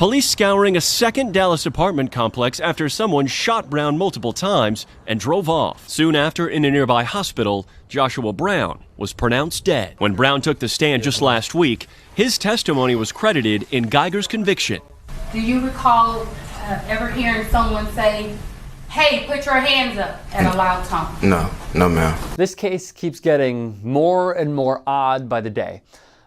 Police scouring a second Dallas apartment complex after someone shot Brown multiple times and drove off. Soon after, in a nearby hospital, Joshua Brown was pronounced dead. When Brown took the stand just last week, his testimony was credited in Geiger's conviction. Do you recall ever hearing someone say, "Hey, put your hands up," at a loud tone? No, ma'am. This case keeps getting more and more odd by the day.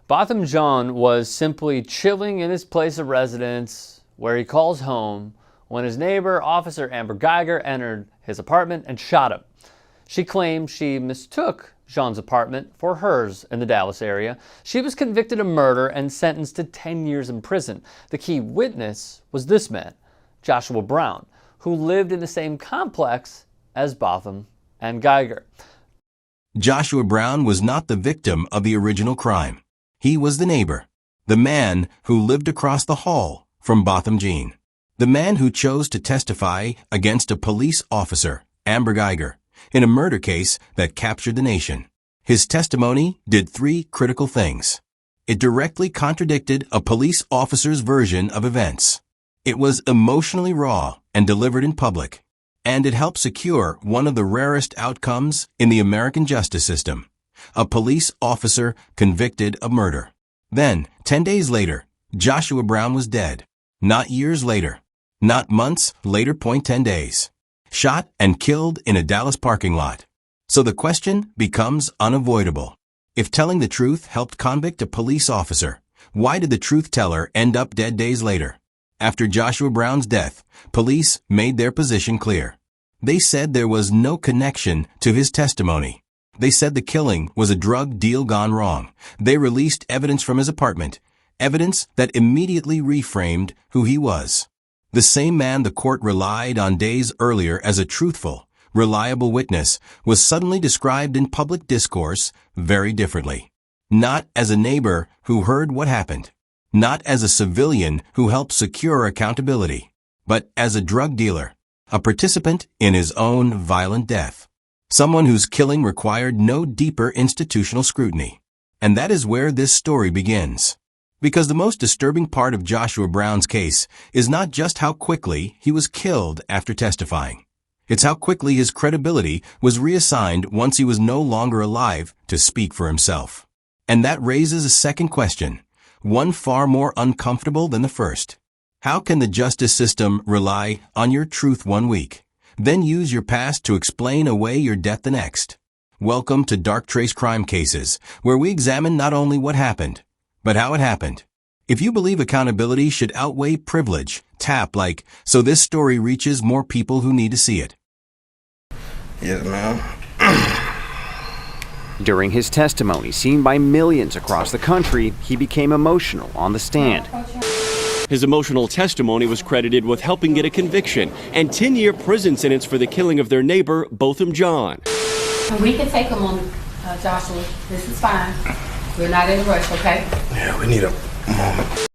Botham Jean was simply chilling in his place of residence, where he calls home, when his neighbor, Officer Amber Geiger, entered his apartment and shot him. She claimed she mistook Jean's apartment for hers in the Dallas area. She was convicted of murder and sentenced to 10 years in prison. The key witness was this man, Joshua Brown, who lived in the same complex as Botham and Geiger. Joshua Brown was not the victim of the original crime. He was the neighbor, the man who lived across the hall from Botham Jean, the man who chose to testify against a police officer, Amber Geiger, in a murder case that captured the nation. His testimony did three critical things. It directly contradicted a police officer's version of events. It was emotionally raw and delivered in public, and it helped secure one of the rarest outcomes in the American justice system: a police officer convicted of murder. Then, 10 days later, Joshua Brown was dead. Not years later, not months later, 10 days. Shot and killed in a Dallas parking lot. So the question becomes unavoidable. If telling the truth helped convict a police officer, why did the truth teller end up dead days later? After Joshua Brown's death, police made their position clear. They said there was no connection to his testimony. They said the killing was a drug deal gone wrong. They released evidence from his apartment, evidence that immediately reframed who he was. The same man the court relied on days earlier as a truthful, reliable witness was suddenly described in public discourse very differently. Not as a neighbor who heard what happened, not as a civilian who helped secure accountability, but as a drug dealer, a participant in his own violent death. Someone whose killing required no deeper institutional scrutiny. And that is where this story begins. Because the most disturbing part of Joshua Brown's case is not just how quickly he was killed after testifying. It's how quickly his credibility was reassigned once he was no longer alive to speak for himself. And that raises a second question, one far more uncomfortable than the first. How can the justice system rely on your truth one week, then use your past to explain away your death the next? Welcome to Dark Trace Crime Cases, where we examine not only what happened, but how it happened. If you believe accountability should outweigh privilege, tap like so this story reaches more people who need to see it. Yes, ma'am. During his testimony, seen by millions across the country, he became emotional on the stand. His emotional testimony was credited with helping get a conviction and 10-year prison sentence for the killing of their neighbor, Botham Jean. We can take a moment, Joshua. This is fine. We're not in a rush, okay? Yeah, we need a moment.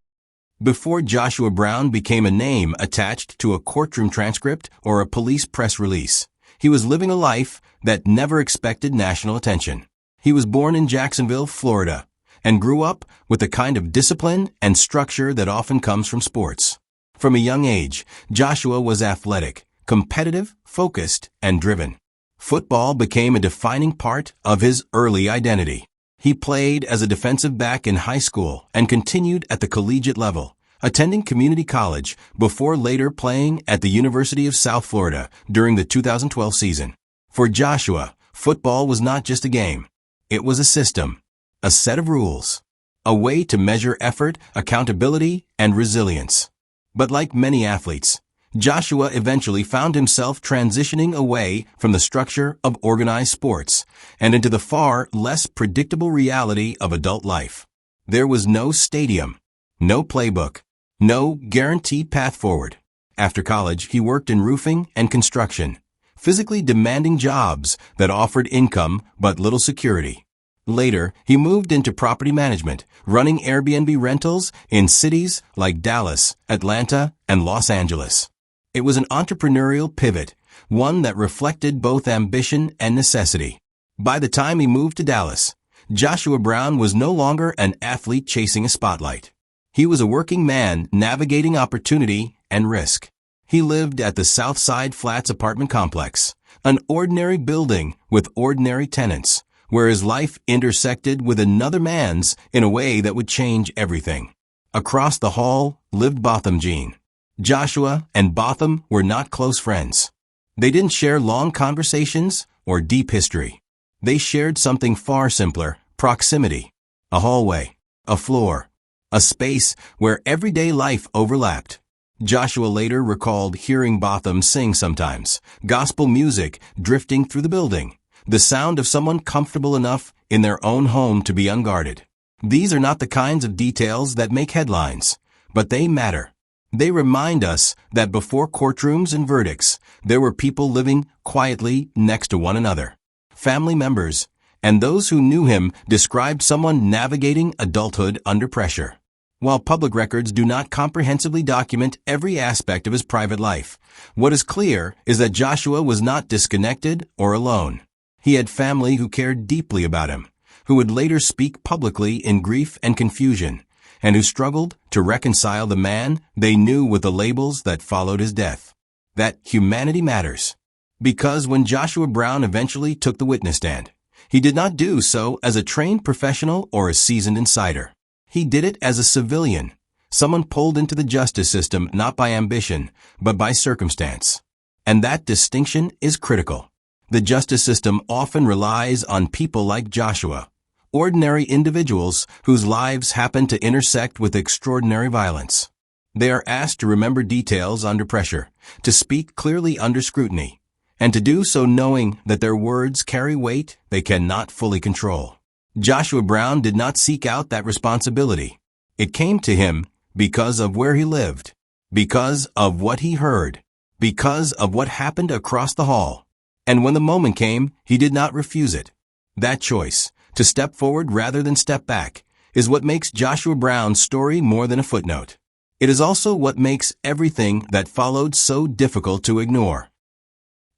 Before Joshua Brown became a name attached to a courtroom transcript or a police press release, he was living a life that never expected national attention. He was born in Jacksonville, Florida, and grew up with the kind of discipline and structure that often comes from sports. From a young age, Joshua was athletic, competitive, focused, and driven. Football became a defining part of his early identity. He played as a defensive back in high school and continued at the collegiate level, attending community college before later playing at the University of South Florida during the 2012 season. For Joshua, football was not just a game. It was a system, a set of rules, a way to measure effort, accountability, and resilience. But like many athletes, Joshua eventually found himself transitioning away from the structure of organized sports and into the far less predictable reality of adult life. There was no stadium, no playbook, no guaranteed path forward. After college, he worked in roofing and construction, physically demanding jobs that offered income but little security. Later, he moved into property management, running Airbnb rentals in cities like Dallas, Atlanta, and Los Angeles. It was an entrepreneurial pivot, one that reflected both ambition and necessity. By the time he moved to Dallas, Joshua Brown was no longer an athlete chasing a spotlight. He was a working man navigating opportunity and risk. He lived at the Southside Flats apartment complex, an ordinary building with ordinary tenants, where his life intersected with another man's in a way that would change everything. Across the hall lived Botham Jean. Joshua and Botham were not close friends. They didn't share long conversations or deep history. They shared something far simpler: proximity. A hallway, a floor, a space where everyday life overlapped. Joshua later recalled hearing Botham sing sometimes, gospel music drifting through the building, the sound of someone comfortable enough in their own home to be unguarded. These are not the kinds of details that make headlines, but they matter. They remind us that before courtrooms and verdicts, there were people living quietly next to one another. Family members, and those who knew him described someone navigating adulthood under pressure. While public records do not comprehensively document every aspect of his private life, what is clear is that Joshua was not disconnected or alone. He had family who cared deeply about him, who would later speak publicly in grief and confusion, and who struggled to reconcile the man they knew with the labels that followed his death. That humanity matters. Because when Joshua Brown eventually took the witness stand, he did not do so as a trained professional or a seasoned insider. He did it as a civilian, someone pulled into the justice system not by ambition, but by circumstance. And that distinction is critical. The justice system often relies on people like Joshua, ordinary individuals whose lives happen to intersect with extraordinary violence. They are asked to remember details under pressure, to speak clearly under scrutiny, and to do so knowing that their words carry weight they cannot fully control. Joshua Brown did not seek out that responsibility. It came to him because of where he lived, because of what he heard, because of what happened across the hall. And when the moment came, he did not refuse it. That choice, to step forward rather than step back, is what makes Joshua Brown's story more than a footnote. It is also what makes everything that followed so difficult to ignore.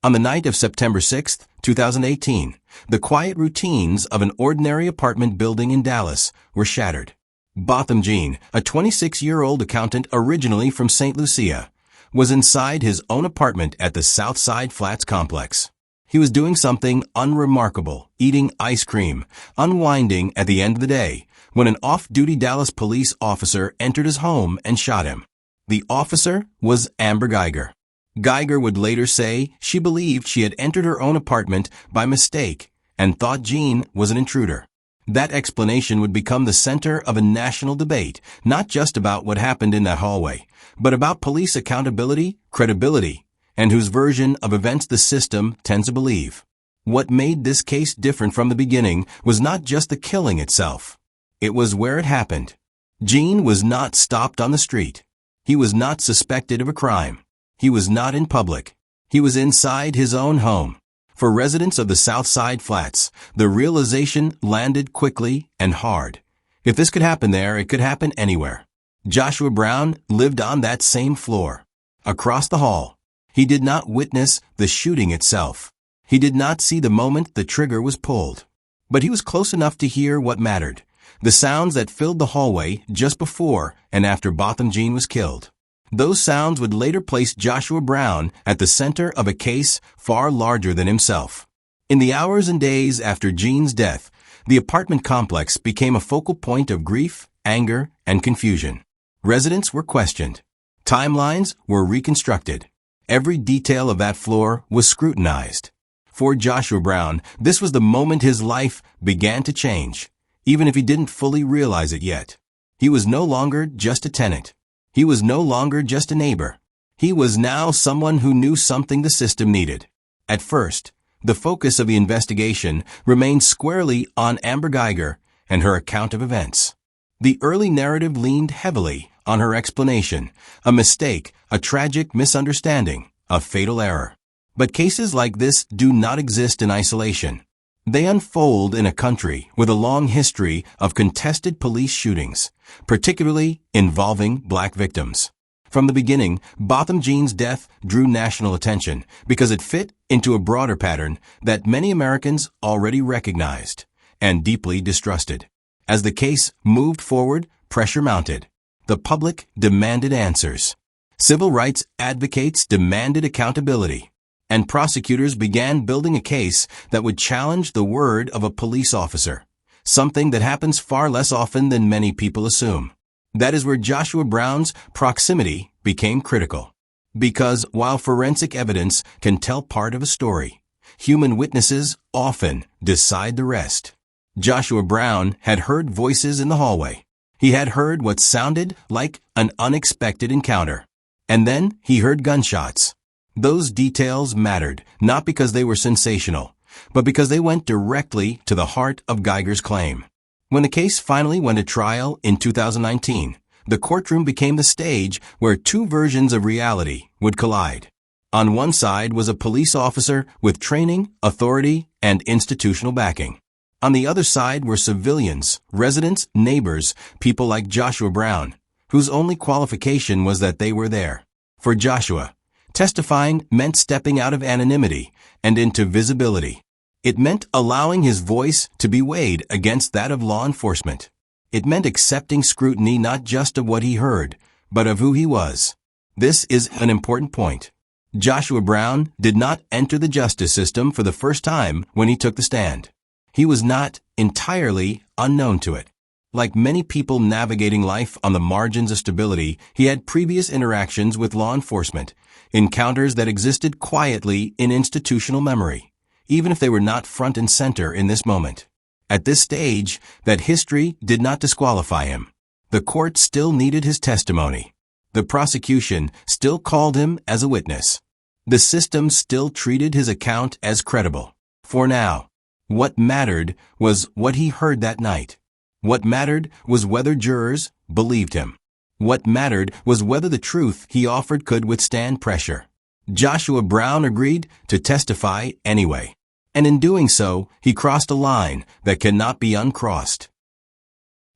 On the night of September 6, 2018, the quiet routines of an ordinary apartment building in Dallas were shattered. Botham Jean, a 26-year-old accountant originally from St. Lucia, was inside his own apartment at the Southside Flats complex. He was doing something unremarkable, eating ice cream, unwinding at the end of the day, when an off-duty Dallas police officer entered his home and shot him. The officer was Amber Geiger. Geiger would later say she believed she had entered her own apartment by mistake and thought Jean was an intruder. That explanation would become the center of a national debate, not just about what happened in that hallway, but about police accountability, credibility, and whose version of events the system tends to believe. What made this case different from the beginning was not just the killing itself. It was where it happened. Jean was not stopped on the street. He was not suspected of a crime. He was not in public. He was inside his own home. For residents of the Southside Flats, the realization landed quickly and hard. If this could happen there, it could happen anywhere. Joshua Brown lived on that same floor. Across the hall, he did not witness the shooting itself. He did not see the moment the trigger was pulled. But he was close enough to hear what mattered, the sounds that filled the hallway just before and after Botham Jean was killed. Those sounds would later place Joshua Brown at the center of a case far larger than himself. In the hours and days after Jean's death, the apartment complex became a focal point of grief, anger, and confusion. Residents were questioned. Timelines were reconstructed. Every detail of that floor was scrutinized. For Joshua Brown, this was the moment his life began to change, even if he didn't fully realize it yet. He was no longer just a tenant. He was no longer just a neighbor. He was now someone who knew something the system needed. At first, the focus of the investigation remained squarely on Amber Geiger and her account of events. The early narrative leaned heavily on her explanation, a mistake, a tragic misunderstanding, a fatal error. But cases like this do not exist in isolation. They unfold in a country with a long history of contested police shootings, particularly involving black victims. From the beginning, Botham Jean's death drew national attention because it fit into a broader pattern that many Americans already recognized and deeply distrusted. As the case moved forward, pressure mounted. The public demanded answers. Civil rights advocates demanded accountability. And prosecutors began building a case that would challenge the word of a police officer, something that happens far less often than many people assume. That is where Joshua Brown's proximity became critical. Because while forensic evidence can tell part of a story, human witnesses often decide the rest. Joshua Brown had heard voices in the hallway. He had heard what sounded like an unexpected encounter. And then he heard gunshots. Those details mattered, not because they were sensational, but because they went directly to the heart of Geiger's claim. When the case finally went to trial in 2019, the courtroom became the stage where two versions of reality would collide. On one side was a police officer with training, authority, and institutional backing. On the other side were civilians, residents, neighbors, people like Joshua Brown, whose only qualification was that they were there. For Joshua, testifying meant stepping out of anonymity and into visibility. It meant allowing his voice to be weighed against that of law enforcement. It meant accepting scrutiny not just of what he heard, but of who he was. This is an important point. Joshua Brown did not enter the justice system for the first time when he took the stand. He was not entirely unknown to it. Like many people navigating life on the margins of stability, he had previous interactions with law enforcement, encounters that existed quietly in institutional memory, even if they were not front and center in this moment. At this stage, that history did not disqualify him. The court still needed his testimony. The prosecution still called him as a witness. The system still treated his account as credible. For now, what mattered was what he heard that night. What mattered was whether jurors believed him. What mattered was whether the truth he offered could withstand pressure. Joshua Brown agreed to testify anyway. And in doing so, he crossed a line that cannot be uncrossed.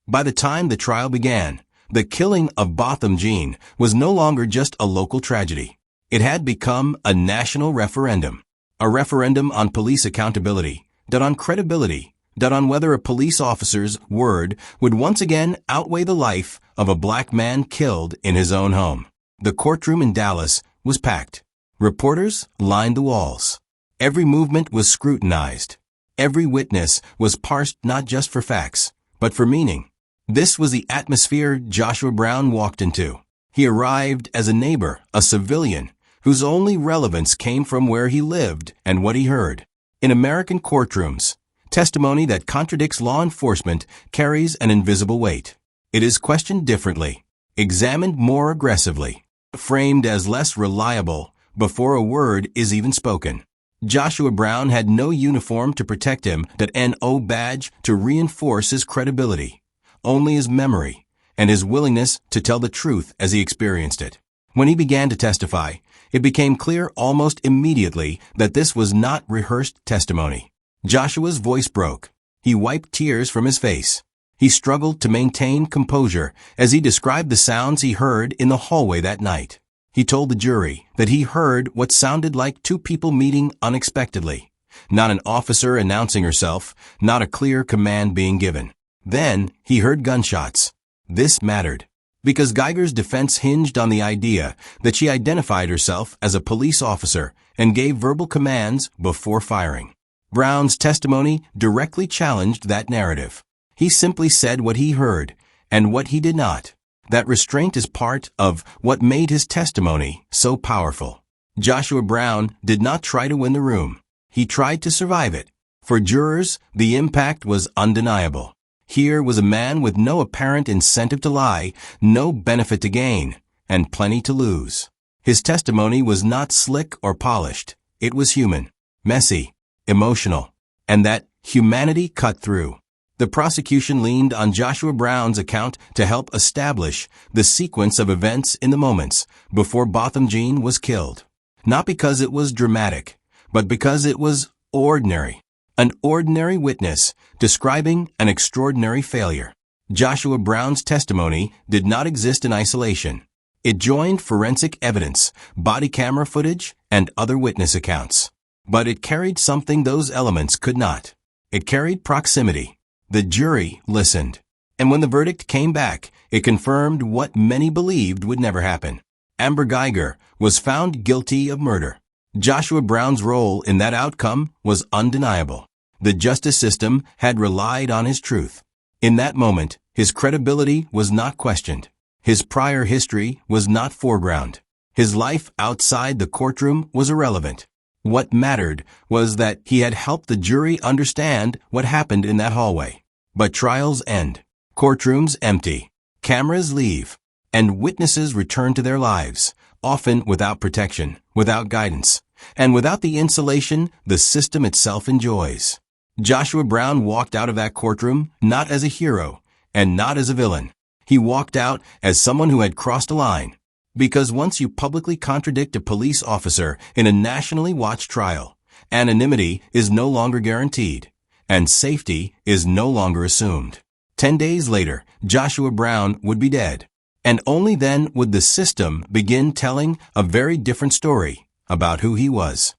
By the time the trial began, the killing of Botham Jean was no longer just a local tragedy. It had become a national referendum. A referendum on police accountability, that on credibility, that on whether a police officer's word would once again outweigh the life of a black man killed in his own home. The courtroom in Dallas was packed. Reporters lined the walls. Every movement was scrutinized. Every witness was parsed not just for facts, but for meaning. This was the atmosphere Joshua Brown walked into. He arrived as a neighbor, a civilian, whose only relevance came from where he lived and what he heard. In American courtrooms, testimony that contradicts law enforcement carries an invisible weight. It is questioned differently, examined more aggressively, framed as less reliable before a word is even spoken. Joshua Brown had no uniform to protect him, that NO badge to reinforce his credibility, only his memory and his willingness to tell the truth as he experienced it. When he began to testify, it became clear almost immediately that this was not rehearsed testimony. Joshua's voice broke. He wiped tears from his face. He struggled to maintain composure as he described the sounds he heard in the hallway that night. He told the jury that he heard what sounded like two people meeting unexpectedly, not an officer announcing herself, not a clear command being given. Then he heard gunshots. This mattered, because Geiger's defense hinged on the idea that she identified herself as a police officer and gave verbal commands before firing. Brown's testimony directly challenged that narrative. He simply said what he heard and what he did not. That restraint is part of what made his testimony so powerful. Joshua Brown did not try to win the room. He tried to survive it. For jurors, the impact was undeniable. Here was a man with no apparent incentive to lie, no benefit to gain, and plenty to lose. His testimony was not slick or polished. It was human, messy, emotional, and that humanity cut through. The prosecution leaned on Joshua Brown's account to help establish the sequence of events in the moments before Botham Jean was killed. Not because it was dramatic, but because it was ordinary. An ordinary witness describing an extraordinary failure. Joshua Brown's testimony did not exist in isolation. It joined forensic evidence, body camera footage, and other witness accounts. But it carried something those elements could not. It carried proximity. The jury listened. And when the verdict came back, It confirmed what many believed would never happen. Amber Geiger was found guilty of murder. Joshua Brown's role in that outcome was undeniable. The justice system had relied on his truth. In that moment, his credibility was not questioned. His prior history was not foreground. His life outside the courtroom was irrelevant. What mattered was that he had helped the jury understand what happened in that hallway. But trials end. Courtrooms empty. Cameras leave. And witnesses return to their lives, often without protection, without guidance, and without the insulation the system itself enjoys. Joshua Brown walked out of that courtroom not as a hero and not as a villain. He walked out as someone who had crossed a line. Because once you publicly contradict a police officer in a nationally watched trial, anonymity is no longer guaranteed, and safety is no longer assumed. 10 days later, Joshua Brown would be dead. And only then would the system begin telling a very different story about who he was.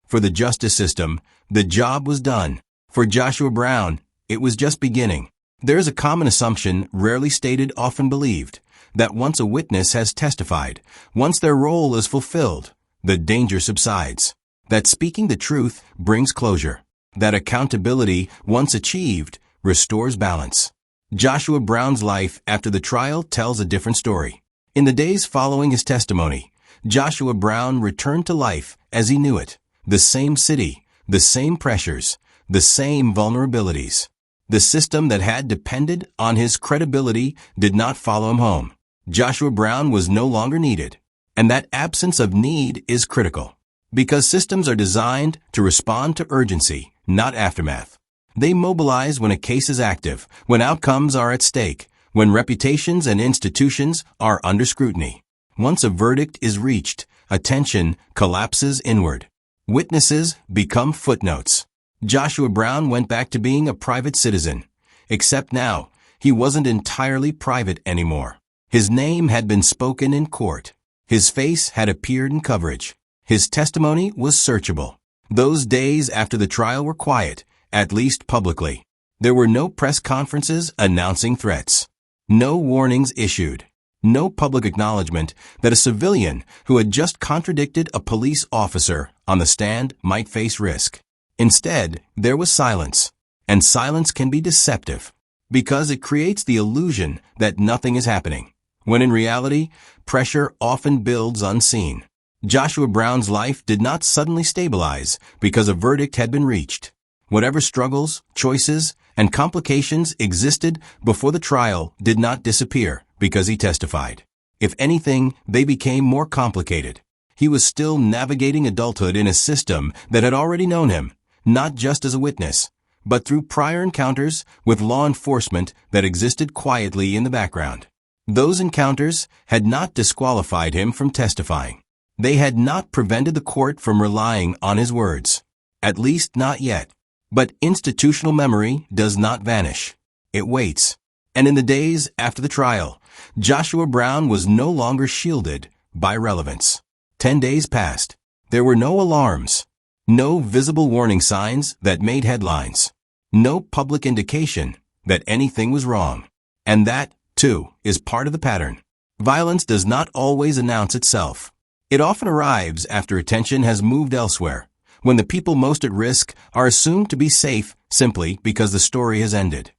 For the justice system, the job was done. For Joshua Brown, it was just beginning. There is a common assumption, rarely stated, often believed, that once a witness has testified, once their role is fulfilled, the danger subsides. That speaking the truth brings closure. That accountability, once achieved, restores balance. Joshua Brown's life after the trial tells a different story. In the days following his testimony, Joshua Brown returned to life as he knew it. The same city, the same pressures, the same vulnerabilities. The system that had depended on his credibility did not follow him home. Joshua Brown was no longer needed. And that absence of need is critical. Because systems are designed to respond to urgency, not aftermath. They mobilize when a case is active, when outcomes are at stake, when reputations and institutions are under scrutiny. Once a verdict is reached, attention collapses inward. Witnesses become footnotes. Joshua Brown went back to being a private citizen. Except now, he wasn't entirely private anymore. His name had been spoken in court. His face had appeared in coverage. His testimony was searchable. Those days after the trial were quiet, at least publicly. There were no press conferences announcing threats. No warnings issued. No public acknowledgement that a civilian who had just contradicted a police officer on the stand might face risk. Instead, there was silence. And silence can be deceptive because it creates the illusion that nothing is happening, when in reality, pressure often builds unseen. Joshua Brown's life did not suddenly stabilize because a verdict had been reached. Whatever struggles, choices, and complications existed before the trial did not disappear because he testified. If anything, they became more complicated. He was still navigating adulthood in a system that had already known him, not just as a witness, but through prior encounters with law enforcement that existed quietly in the background. Those encounters had not disqualified him from testifying. They had not prevented the court from relying on his words. At least not yet. But institutional memory does not vanish. It waits. And in the days after the trial, Joshua Brown was no longer shielded by relevance. 10 days passed. There were no alarms, no visible warning signs that made headlines, no public indication that anything was wrong. And that, too, is part of the pattern. Violence does not always announce itself. It often arrives after attention has moved elsewhere, when the people most at risk are assumed to be safe simply because the story has ended.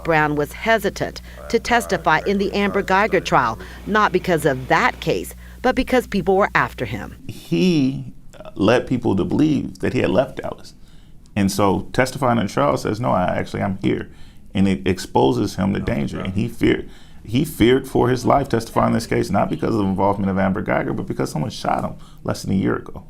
Brown was hesitant to testify in the Amber Geiger trial, not because of that case, but because people were after him. He led people to believe that he had left Dallas. And so testifying in the trial says, no, I'm here. And it exposes him to danger. And he feared for his life testifying in this case, not because of the involvement of Amber Geiger, but because someone shot him less than a year ago.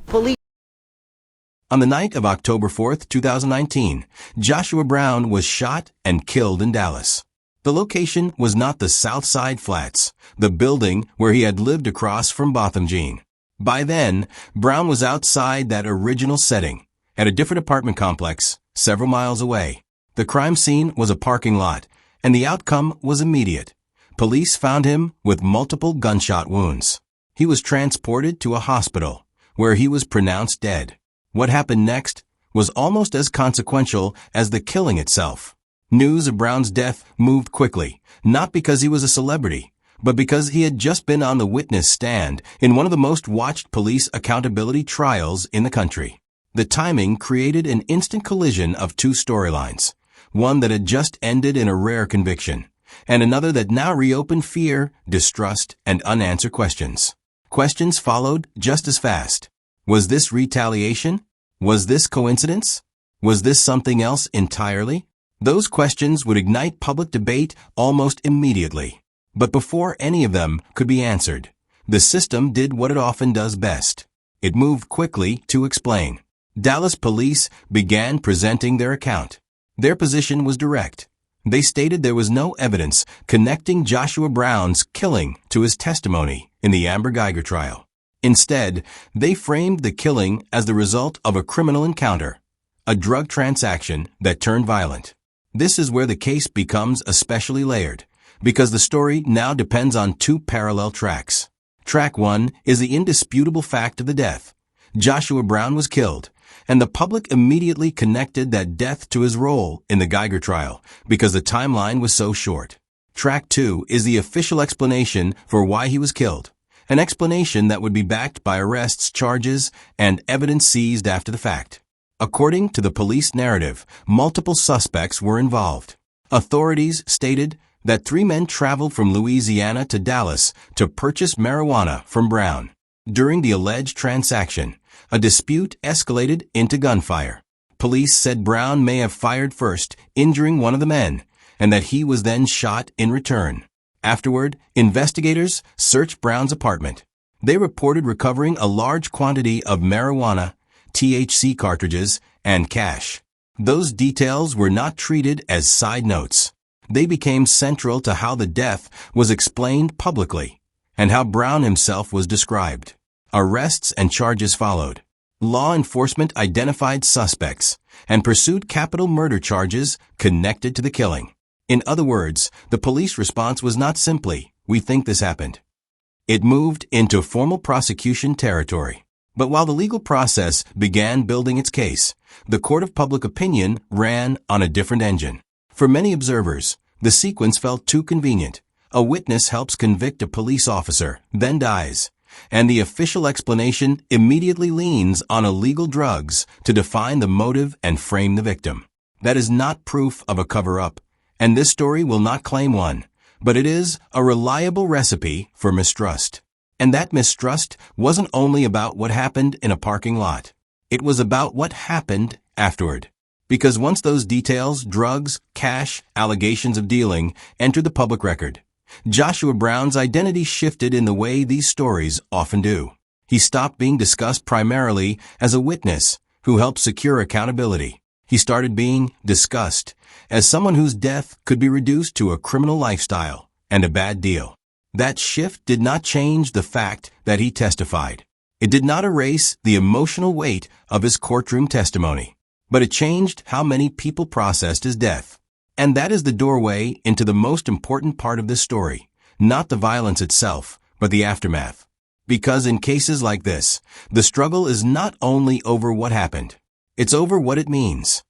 On the night of October 4th, 2019, Joshua Brown was shot and killed in Dallas. The location was not the Southside Flats, the building where he had lived across from Botham Jean. By then, Brown was outside that original setting, at a different apartment complex, several miles away. The crime scene was a parking lot, and the outcome was immediate. Police found him with multiple gunshot wounds. He was transported to a hospital, where he was pronounced dead. What happened next was almost as consequential as the killing itself. News of Brown's death moved quickly, not because he was a celebrity, but because he had just been on the witness stand in one of the most watched police accountability trials in the country. The timing created an instant collision of two storylines, one that had just ended in a rare conviction, and another that now reopened fear, distrust, and unanswered questions. Questions followed just as fast. Was this retaliation? Was this coincidence? Was this something else entirely? Those questions would ignite public debate almost immediately. But before any of them could be answered, the system did what it often does best. It moved quickly to explain. Dallas police began presenting their account. Their position was direct. They stated there was no evidence connecting Joshua Brown's killing to his testimony in the Amber Guyger trial. Instead, they framed the killing as the result of a criminal encounter, a drug transaction that turned violent. This is where the case becomes especially layered, because the story now depends on two parallel tracks. Track 1 is the indisputable fact of the death. Joshua Brown was killed, and the public immediately connected that death to his role in the Guyger trial because the timeline was so short. Track 2 is the official explanation for why he was killed, an explanation that would be backed by arrests, charges, and evidence seized after the fact. According to the police narrative, multiple suspects were involved. Authorities stated that 3 men traveled from Louisiana to Dallas to purchase marijuana from Brown. During the alleged transaction, a dispute escalated into gunfire. Police said Brown may have fired first, injuring one of the men, and that he was then shot in return. Afterward, investigators searched Brown's apartment. They reported recovering a large quantity of marijuana, THC cartridges, and cash. Those details were not treated as side notes. They became central to how the death was explained publicly and how Brown himself was described. Arrests and charges followed. Law enforcement identified suspects and pursued capital murder charges connected to the killing. In other words, the police response was not simply, "We think this happened." It moved into formal prosecution territory. But while the legal process began building its case, the court of public opinion ran on a different engine. For many observers, the sequence felt too convenient. A witness helps convict a police officer, then dies, and the official explanation immediately leans on illegal drugs to define the motive and frame the victim. That is not proof of a cover-up, and this story will not claim one, but it is a reliable recipe for mistrust. And that mistrust wasn't only about what happened in a parking lot. It was about what happened afterward. Because once those details, drugs, cash, allegations of dealing, entered the public record, Joshua Brown's identity shifted in the way these stories often do. He stopped being discussed primarily as a witness who helped secure accountability. He started being discussed as someone whose death could be reduced to a criminal lifestyle and a bad deal. That shift did not change the fact that he testified. It did not erase the emotional weight of his courtroom testimony, but it changed how many people processed his death. And that is the doorway into the most important part of this story, not the violence itself, but the aftermath. Because in cases like this, the struggle is not only over what happened, it's over what it means.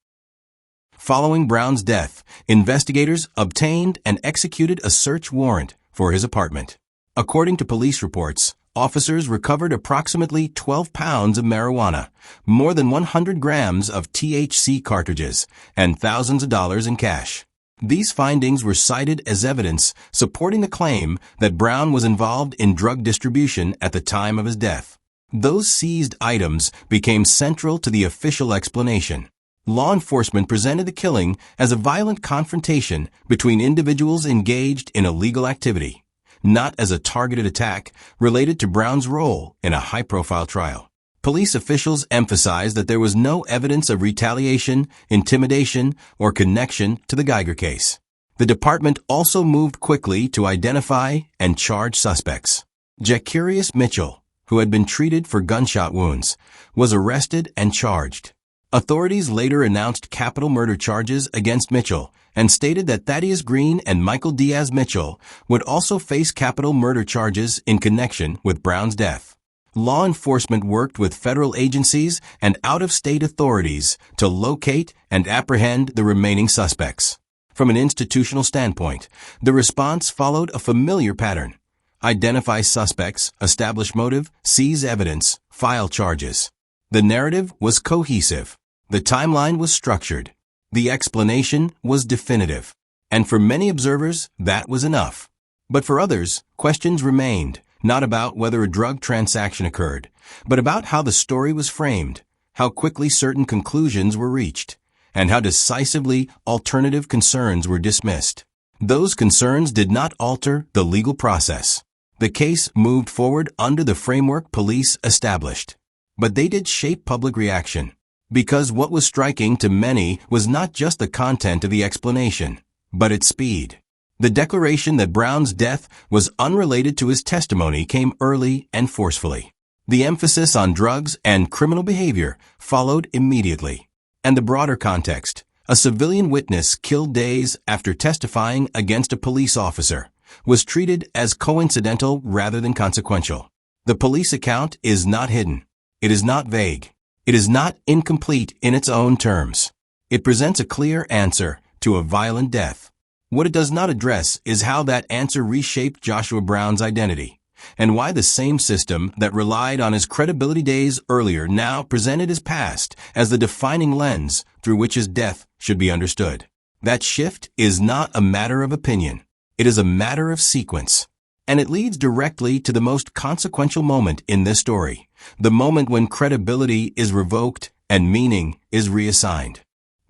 Following Brown's death, investigators obtained and executed a search warrant for his apartment. According to police reports, officers recovered approximately 12 pounds of marijuana, more than 100 grams of THC cartridges, and thousands of dollars in cash. These findings were cited as evidence supporting the claim that Brown was involved in drug distribution at the time of his death. Those seized items became central to the official explanation. Law enforcement presented the killing as a violent confrontation between individuals engaged in illegal activity, not as a targeted attack related to Brown's role in a high-profile trial. Police officials emphasized that there was no evidence of retaliation, intimidation, or connection to the Guyger case. The department also moved quickly to identify and charge suspects. Jacarius Mitchell, who had been treated for gunshot wounds, was arrested and charged. Authorities later announced capital murder charges against Mitchell and stated that Thaddeus Green and Michael Diaz Mitchell would also face capital murder charges in connection with Brown's death. Law enforcement worked with federal agencies and out-of-state authorities to locate and apprehend the remaining suspects. From an institutional standpoint, the response followed a familiar pattern. Identify suspects, establish motive, seize evidence, file charges. The narrative was cohesive. The timeline was structured. The explanation was definitive. And for many observers, that was enough. But for others, questions remained, not about whether a drug transaction occurred, but about how the story was framed, how quickly certain conclusions were reached, and how decisively alternative concerns were dismissed. Those concerns did not alter the legal process. The case moved forward under the framework police established. But they did shape public reaction, because what was striking to many was not just the content of the explanation, but its speed. The declaration that Brown's death was unrelated to his testimony came early and forcefully. The emphasis on drugs and criminal behavior followed immediately. And the broader context, a civilian witness killed days after testifying against a police officer, was treated as coincidental rather than consequential. The police account is not hidden. It is not vague. It is not incomplete in its own terms. It presents a clear answer to a violent death. What it does not address is how that answer reshaped Joshua Brown's identity, and why the same system that relied on his credibility days earlier now presented his past as the defining lens through which his death should be understood. That shift is not a matter of opinion. It is a matter of sequence. And it leads directly to the most consequential moment in this story, the moment when credibility is revoked and meaning is reassigned.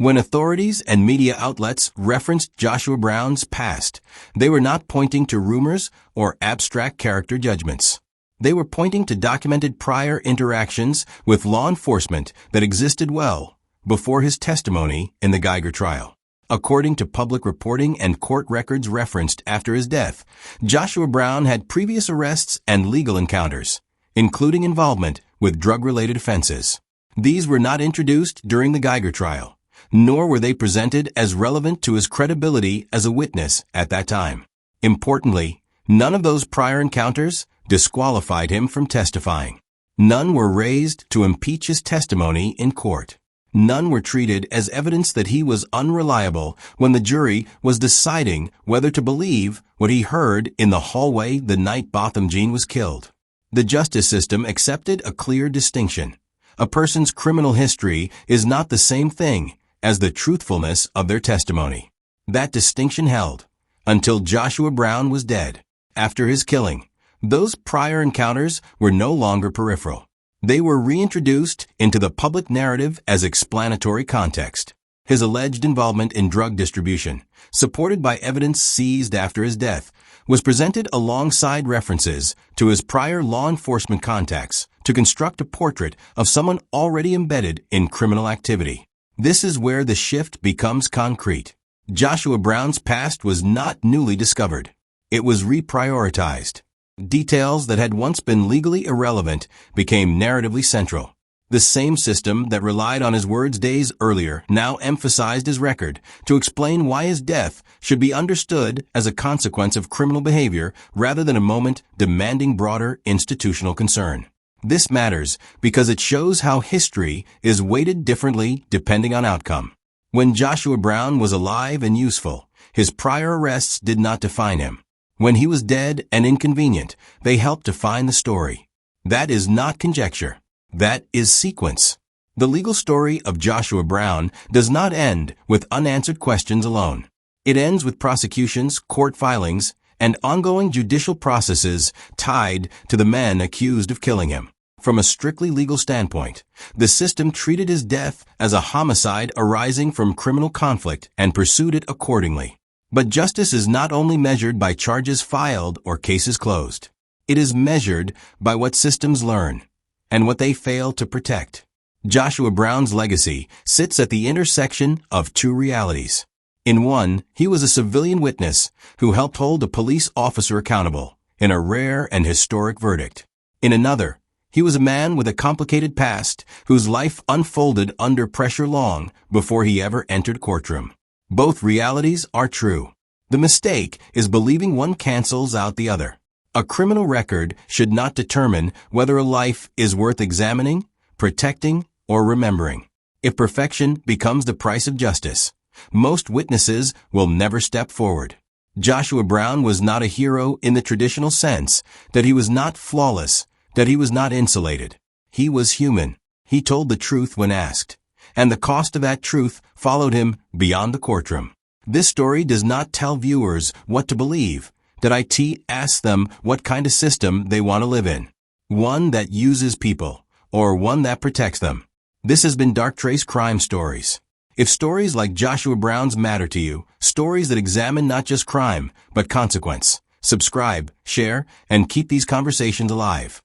When authorities and media outlets referenced Joshua Brown's past, they were not pointing to rumors or abstract character judgments. They were pointing to documented prior interactions with law enforcement that existed well before his testimony in the Geiger trial. According to public reporting and court records referenced after his death, Joshua Brown had previous arrests and legal encounters, including involvement with drug-related offenses. These were not introduced during the Geiger trial, nor were they presented as relevant to his credibility as a witness at that time. Importantly, none of those prior encounters disqualified him from testifying. None were raised to impeach his testimony in court. None were treated as evidence that he was unreliable when the jury was deciding whether to believe what he heard in the hallway the night Botham Jean was killed. The justice system accepted a clear distinction. A person's criminal history is not the same thing as the truthfulness of their testimony. That distinction held until Joshua Brown was dead. After his killing, those prior encounters were no longer peripheral. They were reintroduced into the public narrative as explanatory context. His alleged involvement in drug distribution, supported by evidence seized after his death, was presented alongside references to his prior law enforcement contacts to construct a portrait of someone already embedded in criminal activity. This is where the shift becomes concrete. Joshua Brown's past was not newly discovered. It was reprioritized. Details that had once been legally irrelevant became narratively central. The same system that relied on his words days earlier now emphasized his record to explain why his death should be understood as a consequence of criminal behavior rather than a moment demanding broader institutional concern. This matters because it shows how history is weighted differently depending on outcome. When Joshua Brown was alive and useful, his prior arrests did not define him. When he was dead and inconvenient, they helped define the story. That is not conjecture. That is sequence. The legal story of Joshua Brown does not end with unanswered questions alone. It ends with prosecutions, court filings, and ongoing judicial processes tied to the men accused of killing him. From a strictly legal standpoint, the system treated his death as a homicide arising from criminal conflict and pursued it accordingly. But justice is not only measured by charges filed or cases closed. It is measured by what systems learn and what they fail to protect. Joshua Brown's legacy sits at the intersection of two realities. In one, he was a civilian witness who helped hold a police officer accountable in a rare and historic verdict. In another, he was a man with a complicated past whose life unfolded under pressure long before he ever entered a courtroom. Both realities are true. The mistake is believing one cancels out the other. A criminal record should not determine whether a life is worth examining, protecting, or remembering. If perfection becomes the price of justice, Most witnesses will never step forward. Joshua Brown was not a hero in the traditional sense, that he was not flawless, that he was not insulated. He was human. He told the truth when asked, and the cost of that truth followed him beyond the courtroom. This story does not tell viewers what to believe, that IT asks them what kind of system they want to live in. One that uses people, or one that protects them. This has been Dark Trace Crime Stories. If stories like Joshua Brown's matter to you, stories that examine not just crime, but consequence, subscribe, share, and keep these conversations alive.